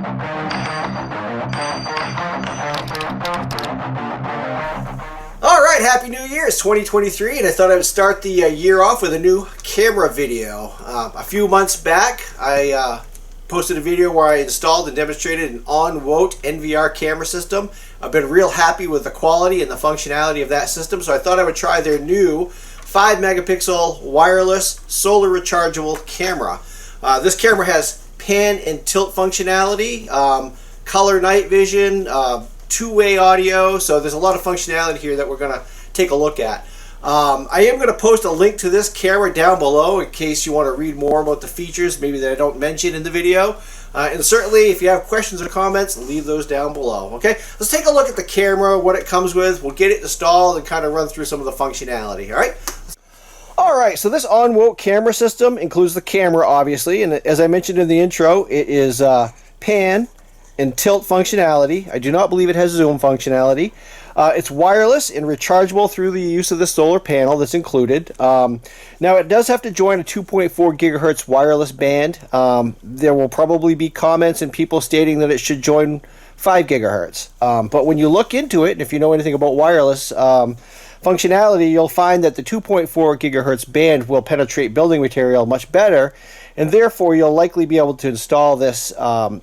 Alright, Happy New Year, it's 2023, and I thought I would start the year off with a new camera video. A few months back, I posted a video where I installed and demonstrated an Onwote NVR camera system. I've been real happy with the quality and the functionality of that system, so I thought I would try their new 5 megapixel wireless solar rechargeable camera. This camera has pan and tilt functionality, color night vision, two-way audio, so there's a lot of functionality here that we're going to take a look at. I am going to post a link to this camera down below in case you want to read more about the features maybe that I don't mention in the video. And certainly if you have questions or comments, leave those down below. Okay, let's take a look at the camera, what it comes with. We'll get it installed and kind of run through some of the functionality. Alright, so this Onwote camera system includes the camera, obviously, and as I mentioned in the intro, it is pan and tilt functionality. I do not believe it has zoom functionality. It's wireless and rechargeable through the use of the solar panel that's included. Now it does have to join a 2.4 gigahertz wireless band. There will probably be comments and people stating that it should join 5 gigahertz. But when you look into it, and if you know anything about wireless functionality, you'll find that the 2.4 gigahertz band will penetrate building material much better, and therefore you'll likely be able to install this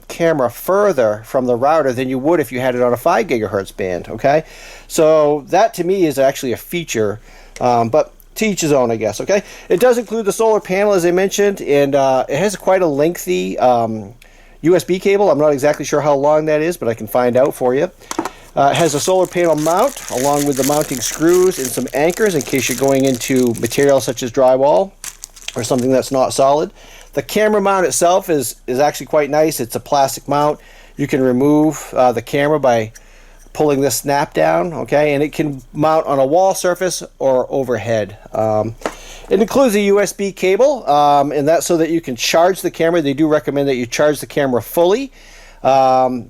camera further from the router than you would if you had it on a 5 gigahertz band. Okay, so that to me is actually a feature, but to each his own, I guess. Okay, it does include the solar panel, as I mentioned, and it has quite a lengthy USB cable. I'm not exactly sure how long that is, but I can find out for you. It has a solar panel mount along with the mounting screws and some anchors in case you're going into material such as drywall or something that's not solid. The camera mount itself is actually quite nice. It's a plastic mount. You can remove the camera by pulling this snap down, okay, and it can mount on a wall surface or overhead. It includes a USB cable, and that's so that you can charge the camera. They do recommend that you charge the camera fully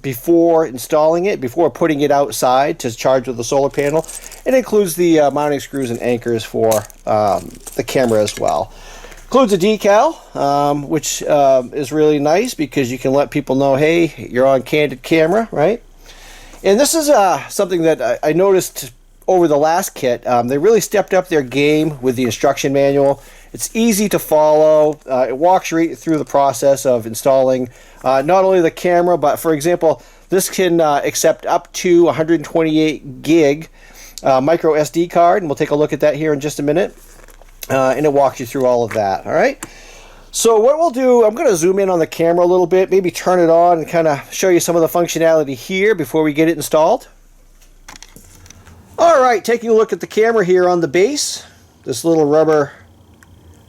before installing it, before putting it outside to charge with the solar panel. It includes the mounting screws and anchors for the camera as well. Includes a decal, which is really nice because you can let people know, hey, you're on candid camera, right? And this is something that I noticed over the last kit. They really stepped up their game with the instruction manual. It's easy to follow. It walks right through the process of installing not only the camera, but for example, this can accept up to 128 gig micro SD card, and we'll take a look at that here in just a minute. And it walks you through all of that. All right. So what we'll do, I'm going to zoom in on the camera a little bit, maybe turn it on and kind of show you some of the functionality here before we get it installed. All right, taking a look at the camera here on the base. This little rubber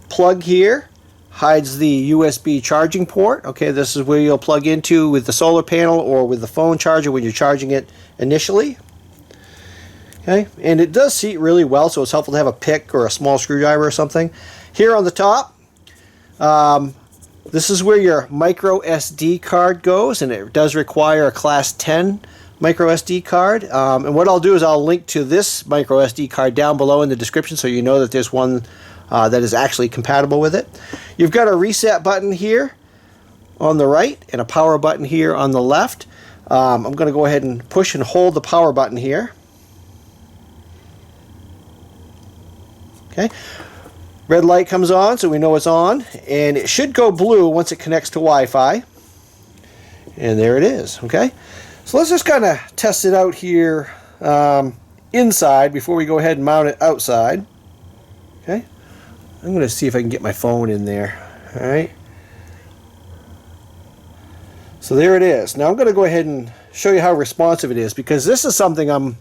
plug here hides the USB charging port. Okay, this is where you'll plug into with the solar panel or with the phone charger when you're charging it initially. Okay, and it does seat really well, so it's helpful to have a pick or a small screwdriver or something. Here on the top, this is where your micro SD card goes, and it does require a class 10 micro SD card. And what I'll do is I'll link to this micro SD card down below in the description so you know that there's one that is actually compatible with it. You've got a reset button here on the right and a power button here on the left. I'm going to go ahead and push and hold the power button here. Okay, red light comes on so we know it's on, and it should go blue once it connects to Wi-Fi. And there it is. Okay, so let's just kind of test it out here inside before we go ahead and mount it outside. Okay, I'm going to see if I can get my phone in there. All right, so there it is. Now I'm going to go ahead and show you how responsive it is, because this is something I'm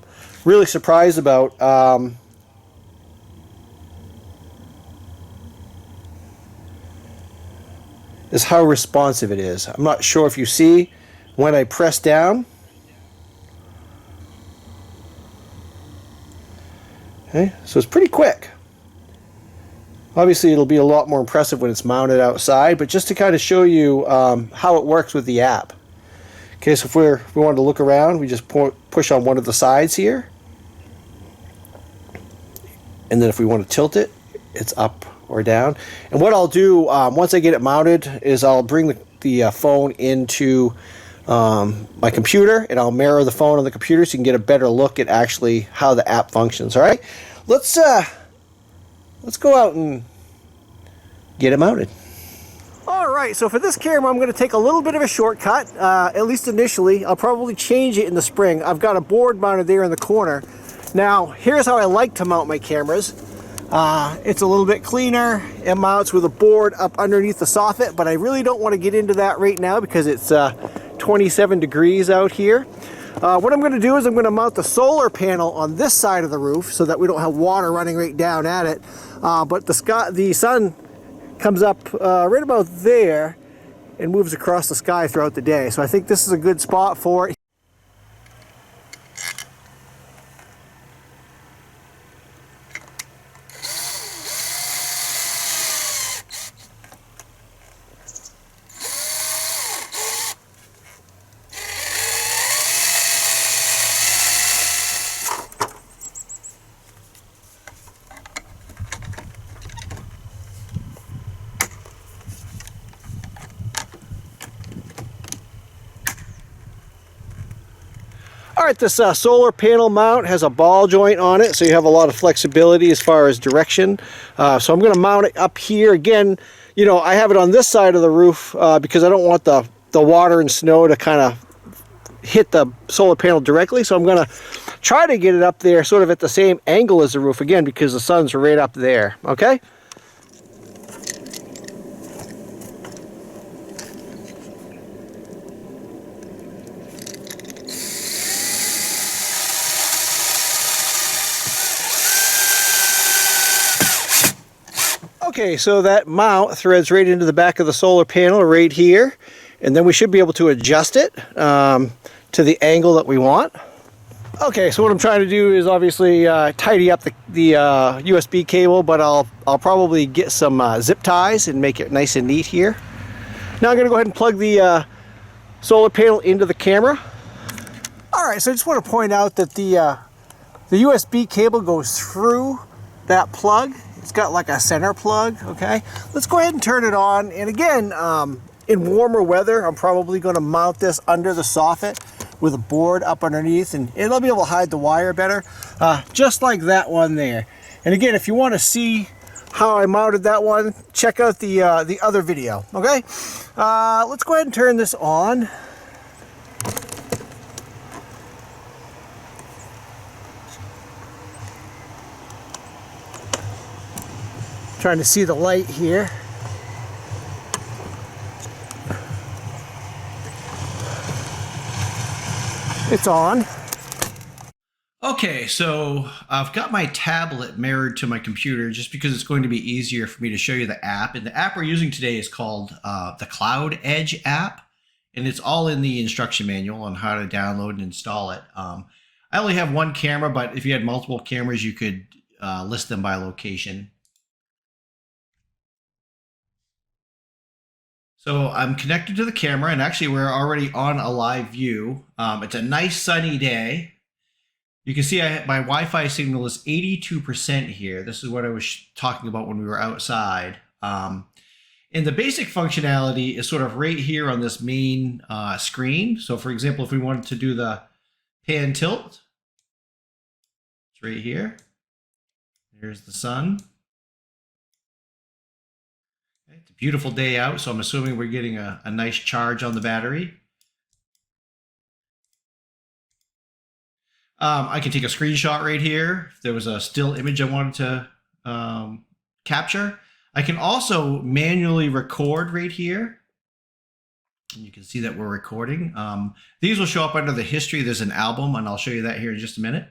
really surprised about. Is how responsive it is. I'm not sure if you see when I press down. Okay, so it's pretty quick. Obviously it'll be a lot more impressive when it's mounted outside, but just to kind of show you how it works with the app. Okay, so if we wanted to look around, we just push on one of the sides here, and then if we want to tilt it, it's up or down. And what I'll do once I get it mounted is I'll bring the phone into my computer, and I'll mirror the phone on the computer so you can get a better look at actually how the app functions. All right, let's go out and get it mounted. Alright, so for this camera I'm going to take a little bit of a shortcut, at least initially. I'll probably change it in the spring. I've got a board mounted there in the corner. Now, here's how I like to mount my cameras. It's a little bit cleaner. It mounts with a board up underneath the soffit, but I really don't want to get into that right now because it's 27 degrees out here. What I'm going to do is I'm going to mount the solar panel on this side of the roof so that we don't have water running right down at it. But the sun comes up right about there and moves across the sky throughout the day. So I think this is a good spot for it. Alright, this solar panel mount has a ball joint on it, so you have a lot of flexibility as far as direction. So I'm going to mount it up here. Again, you know, I have it on this side of the roof because I don't want the water and snow to kind of hit the solar panel directly. So I'm going to try to get it up there sort of at the same angle as the roof, again, because the sun's right up there. Okay? Okay, so that mount threads right into the back of the solar panel right here, and then we should be able to adjust it to the angle that we want. Okay, so what I'm trying to do is obviously tidy up the USB cable, but I'll probably get some zip ties and make it nice and neat here. Now I'm going to go ahead and plug the solar panel into the camera. Alright, so I just want to point out that the USB cable goes through that plug. It's got like a center plug, okay? Let's go ahead and turn it on. And again, in warmer weather, I'm probably going to mount this under the soffit with a board up underneath, and it'll be able to hide the wire better, just like that one there. And again, if you want to see how I mounted that one, check out the other video, okay? Let's go ahead and turn this on. Trying to see the light here. It's on. Okay, so I've got my tablet mirrored to my computer just because it's going to be easier for me to show you the app. And the app we're using today is called the Cloud Edge app, and it's all in the instruction manual on how to download and install it. I only have one camera, but if you had multiple cameras, you could list them by location. So I'm connected to the camera, and actually we're already on a live view. It's a nice sunny day. You can see my Wi-Fi signal is 82% here. This is what I was talking about when we were outside. And the basic functionality is sort of right here on this main screen. So for example, if we wanted to do the pan tilt, it's right here. There's the sun. It's a beautiful day out, so I'm assuming we're getting a nice charge on the battery. I can take a screenshot right here if there was a still image I wanted to capture. I can also manually record right here. And you can see that we're recording. These will show up under the history. There's an album, and I'll show you that here in just a minute.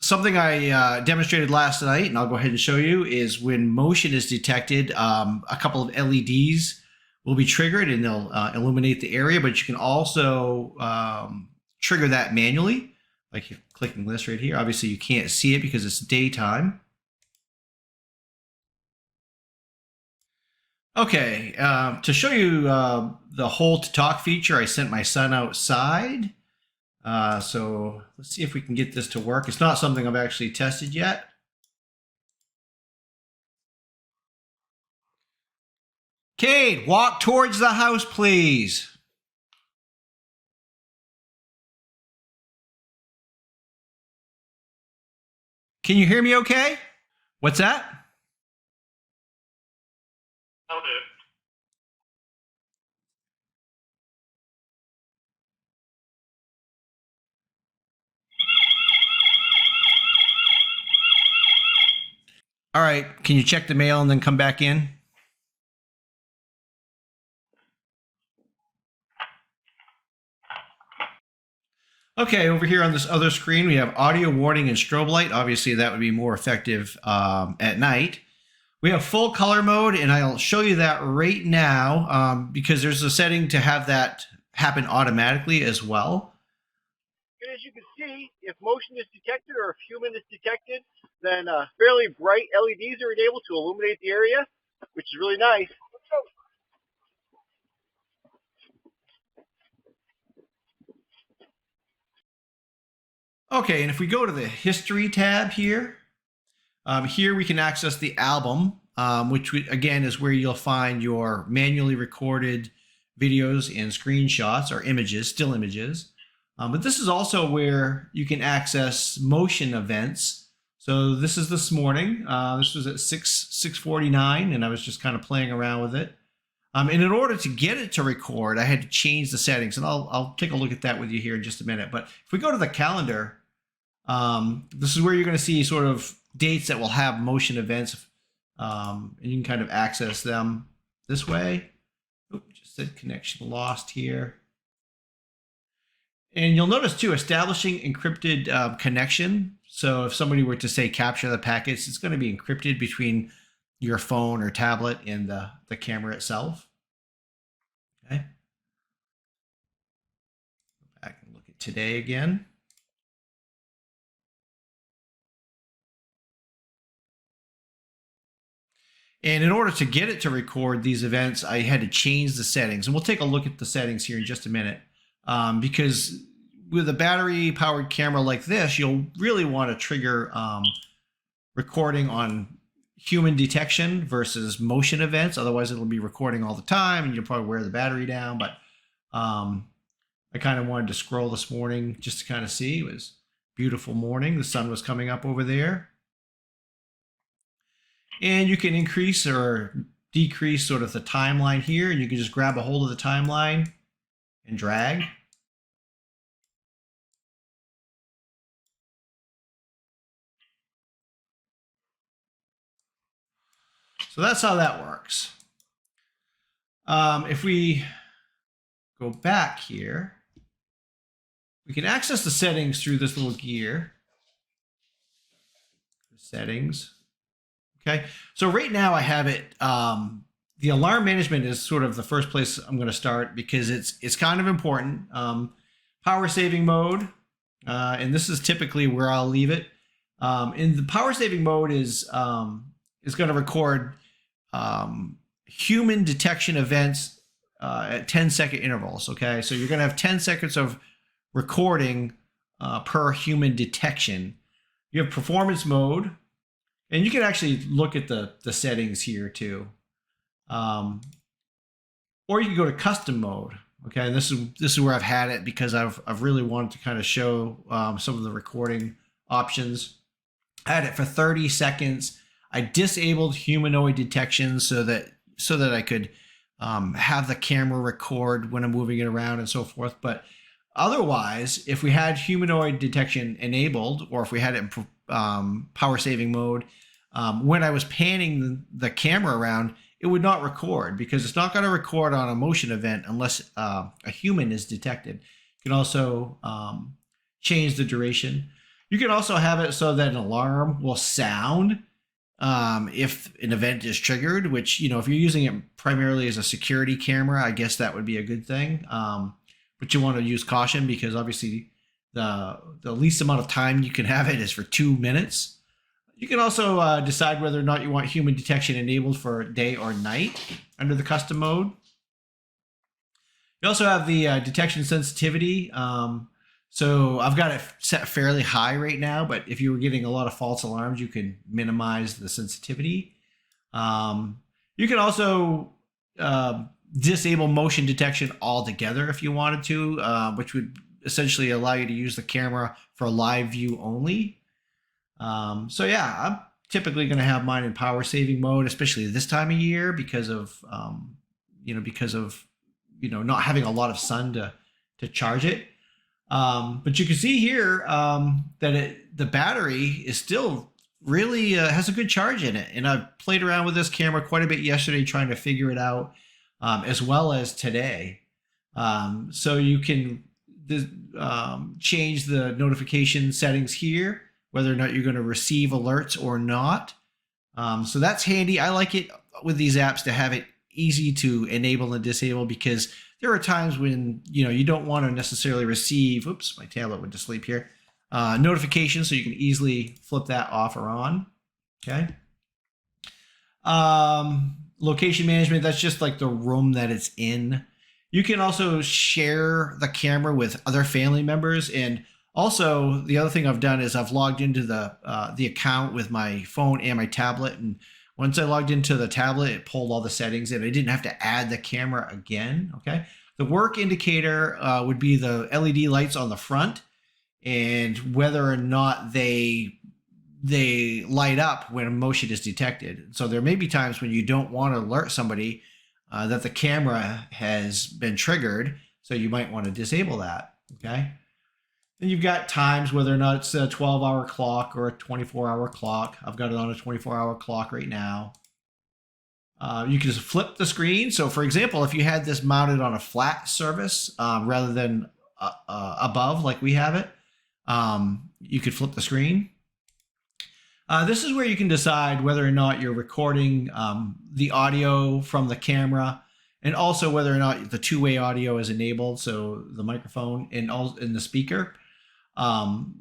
Something I demonstrated last night, and I'll go ahead and show you, is when motion is detected, a couple of LEDs will be triggered and they'll illuminate the area, but you can also trigger that manually, like you're clicking this right here. Obviously, you can't see it because it's daytime. Okay, to show you the hold to talk feature, I sent my son outside. So let's see if we can get this to work. It's not something I've actually tested yet. Kate, walk towards the house, please. Can you hear me okay? What's that? I'll do it. All right, can you check the mail and then come back in? Okay, over here on this other screen, we have audio warning and strobe light. Obviously, that would be more effective at night. We have full color mode, and I'll show you that right now because there's a setting to have that happen automatically as well. And as you can see, if motion is detected or if human is detected, then fairly bright LEDs are enabled to illuminate the area, which is really nice. Okay, and if we go to the history tab here, here we can access the album, which again is where you'll find your manually recorded videos and screenshots or images, still images. But this is also where you can access motion events. So this is this morning. This was at 6:49, and I was just kind of playing around with it. And in order to get it to record, I had to change the settings, and I'll take a look at that with you here in just a minute. But if we go to the calendar, this is where you're going to see sort of dates that will have motion events, and you can kind of access them this way. Oops, just said connection lost here. And you'll notice too, establishing encrypted connection. So if somebody were to say capture the packets, it's going to be encrypted between your phone or tablet and the camera itself. Okay. Go back and look at today again. And in order to get it to record these events, I had to change the settings. And we'll take a look at the settings here in just a minute. Because with a battery-powered camera like this, you'll really want to trigger recording on human detection versus motion events. Otherwise, it'll be recording all the time, and you'll probably wear the battery down. But I kind of wanted to scroll this morning just to kind of see. It was a beautiful morning. The sun was coming up over there. And you can increase or decrease sort of the timeline here, and you can just grab a hold of the timeline and drag. So that's how that works. If we go back here, we can access the settings through this little gear. Settings. Okay, so right now I have it. The alarm management is sort of the first place I'm going to start because it's kind of important. Power saving mode, and this is typically where I'll leave it. In the power saving mode is going to record human detection events at 10-second intervals. Okay, so you're going to have 10 seconds of recording per human detection. You have performance mode, and you can actually look at the settings here too. Or you can go to custom mode. Okay, and this is where I've had it because I've really wanted to kind of show some of the recording options. I had it for 30 seconds. I disabled humanoid detection so that I could have the camera record when I'm moving it around and so forth. But otherwise, if we had humanoid detection enabled, or if we had it in power saving mode, when I was panning the camera around, it would not record because it's not going to record on a motion event unless a human is detected. You can also change the duration. You can also have it so that an alarm will sound if an event is triggered, which, you know, if you're using it primarily as a security camera, I guess that would be a good thing. But you want to use caution because obviously the least amount of time you can have it is for 2 minutes. You can also decide whether or not you want human detection enabled for day or night under the custom mode. You also have the detection sensitivity. So I've got it set fairly high right now, but if you were getting a lot of false alarms, you can minimize the sensitivity. You can also disable motion detection altogether if you wanted to, which would essentially allow you to use the camera for live view only. So yeah, I'm typically going to have mine in power saving mode, especially this time of year because of not having a lot of sun to charge it. But you can see here that the battery is still really has a good charge in it. And I've played around with this camera quite a bit yesterday trying to figure it out, as well as today. So you can change the notification settings here, whether or not you're going to receive alerts or not. So that's handy. I like it with these apps to have it easy to enable and disable, because there are times when you don't want to necessarily receive, oops, my tablet went to sleep here, notifications, so you can easily flip that off or on. Okay. Location management, that's just like the room that it's in. You can also share the camera with other family members. And also the other thing I've done is I've logged into the account with my phone and my tablet. And once I logged into the tablet, it pulled all the settings and I didn't have to add the camera again. Okay. The work indicator would be the LED lights on the front and whether or not they light up when a motion is detected. So there may be times when you don't want to alert somebody that the camera has been triggered. So you might want to disable that. Okay. Then you've got times, whether or not it's a 12-hour clock or a 24-hour clock. I've got it on a 24-hour clock right now. You can just flip the screen. So for example, if you had this mounted on a flat surface rather than above like we have it, you could flip the screen. This is where you can decide whether or not you're recording the audio from the camera, and also whether or not the two-way audio is enabled, so the microphone and the speaker.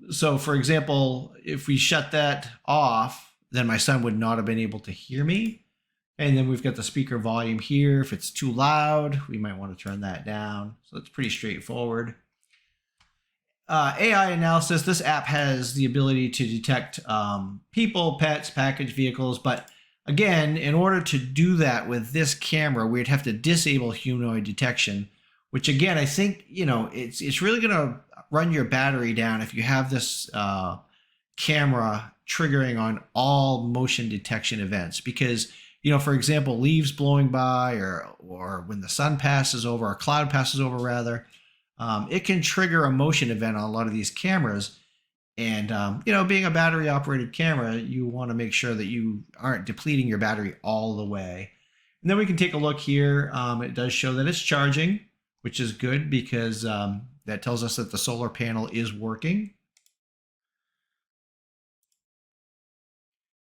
So for example, if we shut that off, then my son would not have been able to hear me. And then we've got the speaker volume here. If it's too loud, we might want to turn that down. So it's pretty straightforward. AI analysis, this app has the ability to detect people, pets, package vehicles. But again, in order to do that with this camera, we'd have to disable humanoid detection, which again, I think, it's really going to run your battery down if you have this camera triggering on all motion detection events. Because, for example, leaves blowing by or when the sun passes over, or cloud passes over rather, it can trigger a motion event on a lot of these cameras. And, being a battery operated camera, you want to make sure that you aren't depleting your battery all the way. And then we can take a look here. It does show that it's charging, which is good because that tells us that the solar panel is working.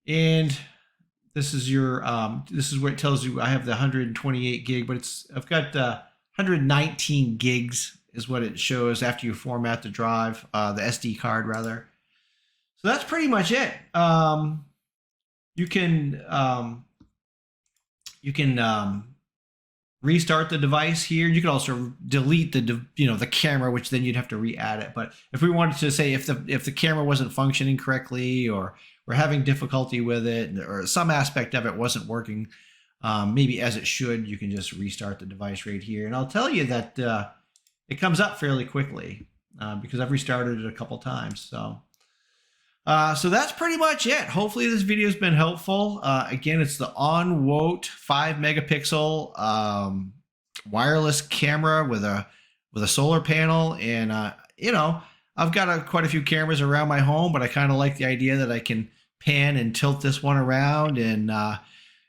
And this is this is where it tells you I have the 128 gig, but I've got 119 gigs is what it shows after you format the drive, the SD card rather. So that's pretty much it. You can restart the device here. You can also delete the camera, which then you'd have to re-add it. But if we wanted to say if the camera wasn't functioning correctly, or we're having difficulty with it, or some aspect of it wasn't working maybe as it should, you can just restart the device right here. And I'll tell you that it comes up fairly quickly because I've restarted it a couple times. So that's pretty much it. Hopefully this video has been helpful. Again, it's the Onwote 5 megapixel wireless camera with a solar panel. And I've got quite a few cameras around my home, but I kind of like the idea that I can pan and tilt this one around. And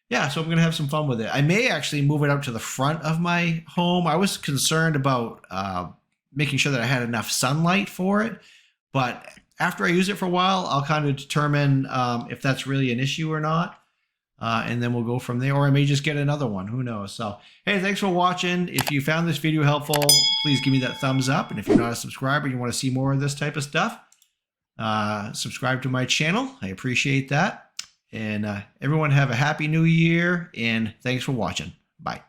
yeah, so I'm going to have some fun with it. I may actually move it out to the front of my home. I was concerned about making sure that I had enough sunlight for it, but after I use it for a while, I'll kind of determine if that's really an issue or not. And then we'll go from there, or I may just get another one. Who knows? So, hey, thanks for watching. If you found this video helpful, please give me that thumbs up. And if you're not a subscriber and you want to see more of this type of stuff, subscribe to my channel. I appreciate that. And everyone have a happy new year. And thanks for watching. Bye.